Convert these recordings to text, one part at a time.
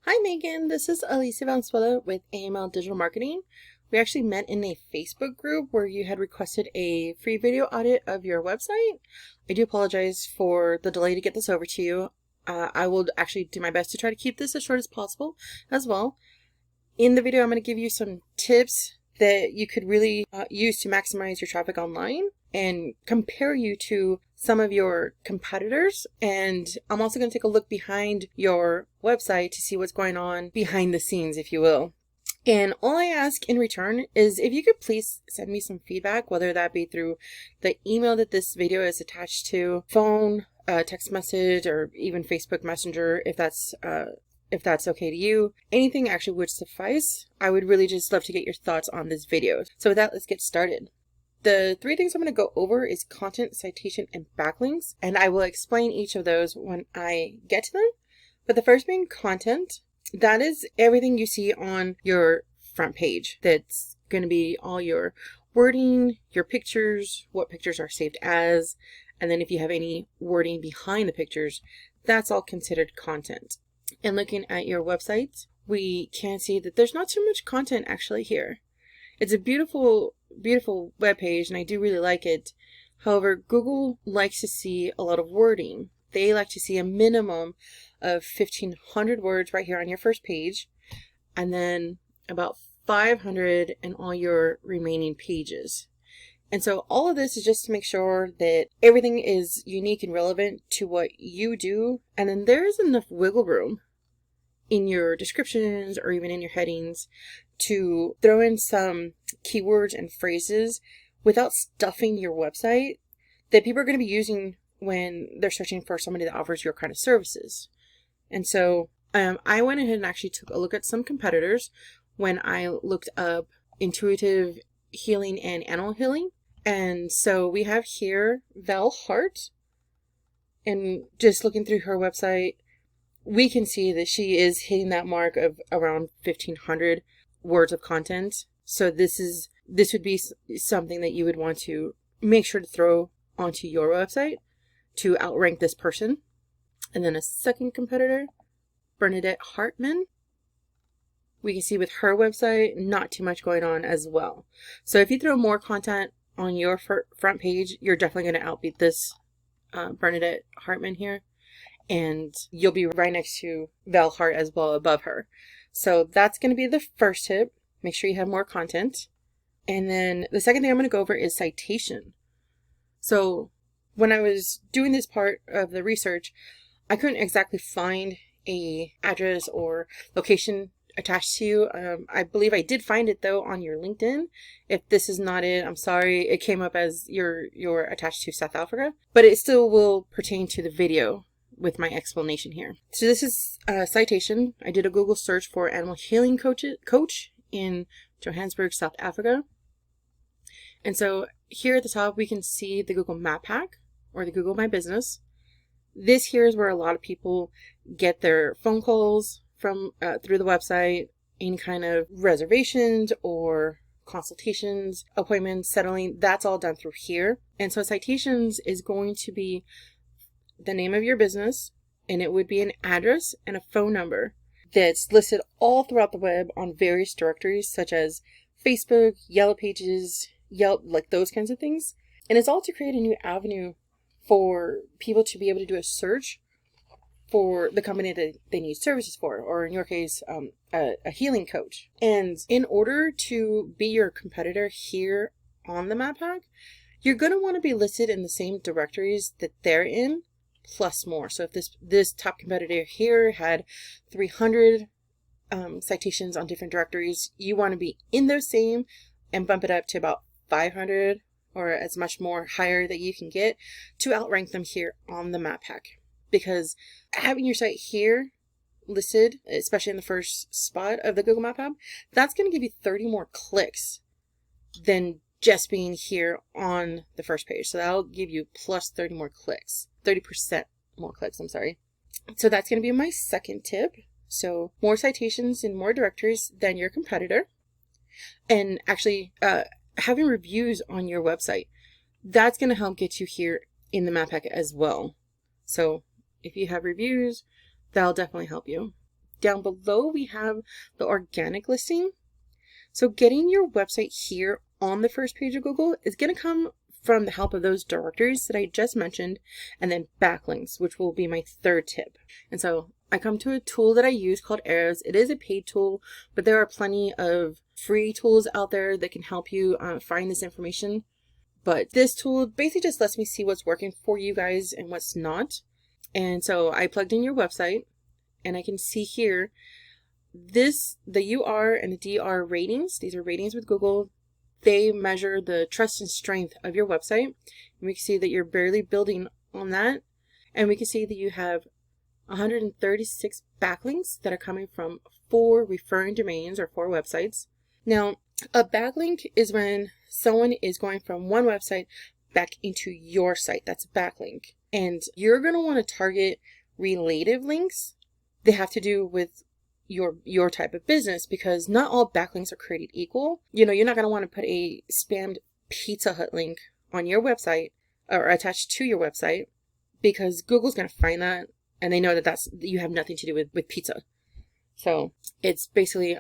Hi Megan, this is Alicia Valenzuela with AML Digital Marketing. We actually met in a Facebook group where you had requested a free video audit of your website. I do apologize for the delay to get this over to you. I will actually do my best to try to keep this as short as possible as well. In the video, I'm going to give you some tips that you could really use to maximize your traffic online and compare you to some of your competitors. And I'm also going to take a look behind your website to see what's going on behind the scenes, if you will. And all I ask in return is if you could please send me some feedback, whether that be through the email that this video is attached to, phone, text message, or even Facebook Messenger, if that's okay to you. Anything actually would suffice. I would really just love to get your thoughts on this video. So with that, let's get started. The three things I'm going to go over is content, citation, and backlinks, and I will explain each of those when I get to them. But the first being content, that is everything you see on your front page. That's going to be all your wording, your pictures, what pictures are saved as, and then if you have any wording behind the pictures, that's all considered content. And looking at your website, we can see that there's not too much content actually here. It's a beautiful web page, and I do really like it. However, Google likes to see a lot of wording. They like to see a minimum of 1,500 words right here on your first page, and then about 500 in all your remaining pages. And so all of this is just to make sure that everything is unique and relevant to what you do. And then there is enough wiggle room in your descriptions or even in your headings to throw in some keywords and phrases without stuffing your website that people are going to be using when they're searching for somebody that offers your kind of services. And so I went ahead and actually took a look at some competitors when I looked up intuitive healing and animal healing. And so we have here Val Hart, and just looking through her website, we can see that she is hitting that mark of around 1,500 words of content. So this would be something that you would want to make sure to throw onto your website to outrank this person. And then a second competitor, Bernadette Hartman. We can see with her website, not too much going on as well. So if you throw more content on your front page, you're definitely going to outbeat this Bernadette Hartman here. And you'll be right next to Val Hart as well above her. So that's going to be the first tip. Make sure you have more content. And then the second thing I'm going to go over is citation. So when I was doing this part of the research, I couldn't exactly find a address or location attached to you. I believe I did find it though on your LinkedIn. If this is not it, I'm sorry. It came up as you're attached to South Africa, but it still will pertain to the video with my explanation here. So this is a citation. I did a Google search for animal healing coach in Johannesburg, South Africa. And so here at the top, we can see the Google Map Pack or the Google My Business. This here is where a lot of people get their phone calls from through the website, any kind of reservations or consultations, appointments, settling, that's all done through here. And so citations is going to be the name of your business, and it would be an address and a phone number that's listed all throughout the web on various directories such as Facebook, Yellow Pages, Yelp, like those kinds of things. And it's all to create a new avenue for people to be able to do a search for the company that they need services for, or in your case, a healing coach. And in order to be your competitor here on the Map Pack, you're going to want to be listed in the same directories that they're in, plus more. So if this top competitor here had 300 citations on different directories, you want to be in those same and bump it up to about 500 or as much more higher that you can get to outrank them here on the Map Pack. Because having your site here listed, especially in the first spot of the Google Map Hub, that's going to give you 30 more clicks than just being here on the first page. So that'll give you plus 30 more clicks, 30% more clicks, I'm sorry. So that's going to be my second tip. So more citations in more directories than your competitor. And actually having reviews on your website, that's going to help get you here in the Map Pack as well. So if you have reviews, that'll definitely help you. down below we have the organic listing. So getting your website here on the first page of Google is going to come from the help of those directories that I just mentioned, and then backlinks, which will be my third tip. And so I come to a tool that I use called Ahrefs. It is a paid tool, but there are plenty of free tools out there that can help you find this information. But this tool basically just lets me see what's working for you guys and what's not. And so I plugged in your website, and I can see here the UR and the DR ratings. These are ratings with Google. They measure the trust and strength of your website. And we can see that you're barely building on that. And we can see that you have 136 backlinks that are coming from 4 referring domains or 4 websites. Now, a backlink is when someone is going from one website back into your site. That's a backlink. And you're going to want to target related links. They have to do with your type of business, because not all backlinks are created equal. You're not going to want to put a spammed Pizza Hut link on your website or attached to your website, because Google's going to find that, and they know that you have nothing to do with pizza. So it's basically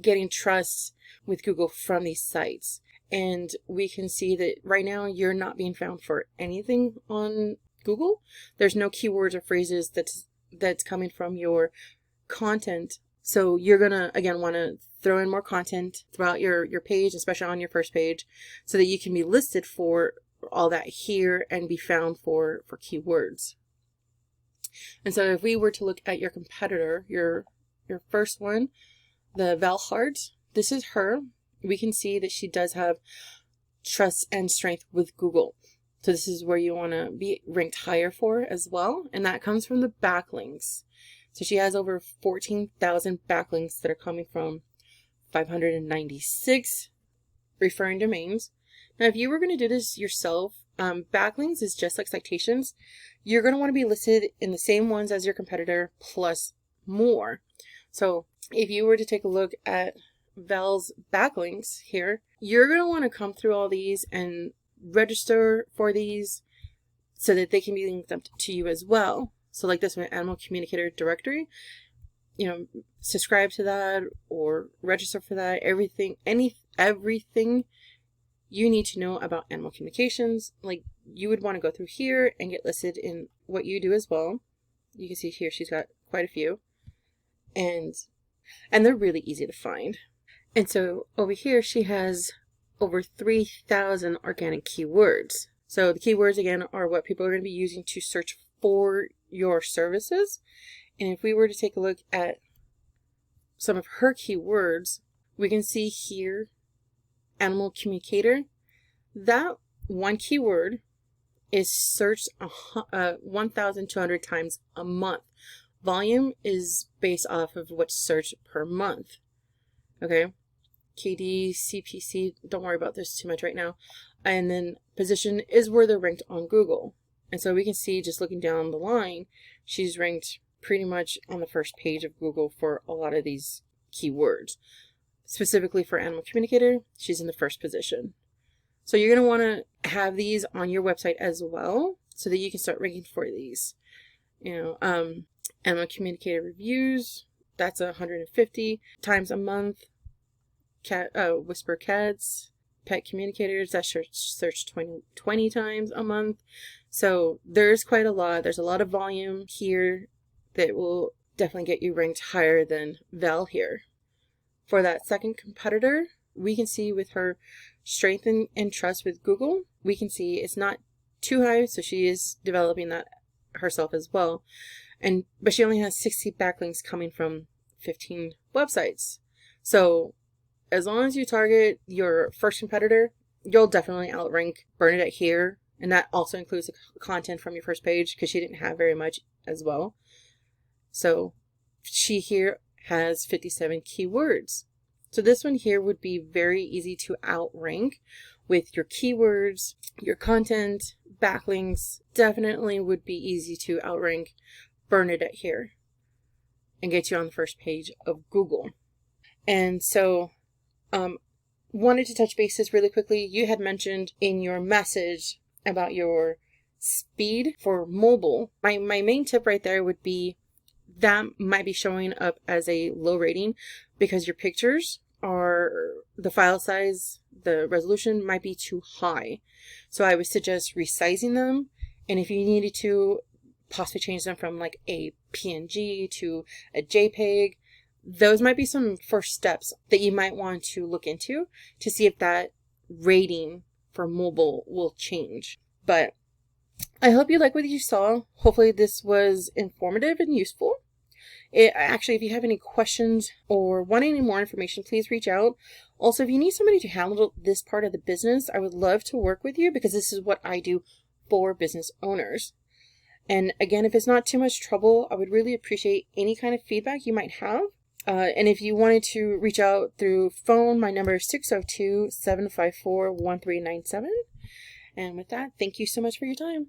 getting trust with Google from these sites. And we can see that right now you're not being found for anything on Google. There's no keywords or phrases that's coming from your content. So you're gonna again want to throw in more content throughout your page, especially on your first page, so that you can be listed for all that here and be found for keywords. And so if we were to look at your competitor, your first one, the Val Hart, this is her. We can see that she does have trust and strength with Google. So this is where you want to be ranked higher for as well. And that comes from the backlinks. So she has over 14,000 backlinks that are coming from 596 referring domains. Now, if you were going to do this yourself, backlinks is just like citations. You're going to want to be listed in the same ones as your competitor plus more. So if you were to take a look at Val's backlinks here, you're going to want to come through all these and register for these so that they can be linked up to you as well. So like this one, Animal Communicator Directory, subscribe to that or register for that. Everything you need to know about animal communications, like you would want to go through here and get listed in what you do as well. You can see here she's got quite a few, and they're really easy to find. And so over here she has over 3,000 organic keywords. So the keywords again are what people are going to be using to search for your services. And if we were to take a look at some of her keywords, we can see here animal communicator. That one keyword is searched 1,200 times a month. Volume is based off of what's searched per month. Okay, KD, CPC, don't worry about this too much right now. And then position is where they're ranked on Google. And so we can see, just looking down the line, she's ranked pretty much on the first page of Google for a lot of these keywords. Specifically for animal communicator, she's in the first position. So you're going to want to have these on your website as well, so that you can start ranking for these. Animal communicator reviews, that's 150 times a month. Whisper cats, pet communicators, that's searched 20 times a month. So there's quite a lot. There's a lot of volume here that will definitely get you ranked higher than Val here. For that second competitor, we can see with her strength and trust with Google, we can see it's not too high, so she is developing that herself as well. But she only has 60 backlinks coming from 15 websites. So as long as you target your first competitor, you'll definitely outrank Bernadette here. And that also includes the content from your first page, because she didn't have very much as well. So she here has 57 keywords. So this one here would be very easy to outrank with your keywords, your content, backlinks. Definitely would be easy to outrank Bernadette here and get you on the first page of Google. And so wanted to touch bases really quickly. You had mentioned in your message about your speed for mobile. My main tip right there would be that might be showing up as a low rating because your pictures are, the file size, the resolution might be too high. So I would suggest resizing them, and if you needed to, possibly change them from like a PNG to a JPEG. Those might be some first steps that you might want to look into to see if that rating for mobile will change. But I hope you like what you saw. Hopefully this was informative and useful. Actually, if you have any questions or want any more information, please reach out. Also, if you need somebody to handle this part of the business, I would love to work with you because this is what I do for business owners. And again, if it's not too much trouble, I would really appreciate any kind of feedback you might have. And if you wanted to reach out through phone, my number is 602-754-1397. And with that, thank you so much for your time.